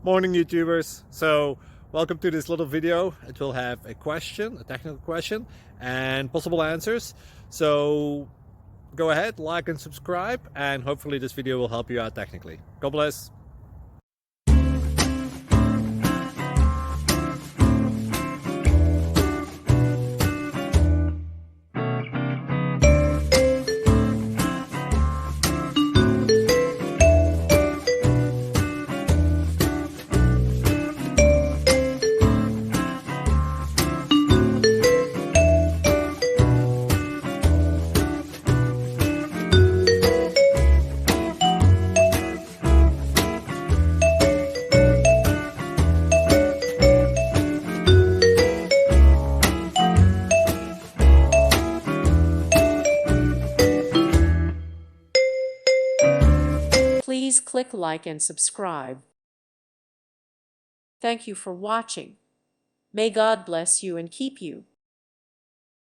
Morning YouTubers. So welcome to this little video. It will have a question, a technical question, and possible answers. So go ahead, like and subscribe, and hopefully this video will help you out technically. God bless. Please click like and subscribe. Thank you for watching. May God bless you and keep you.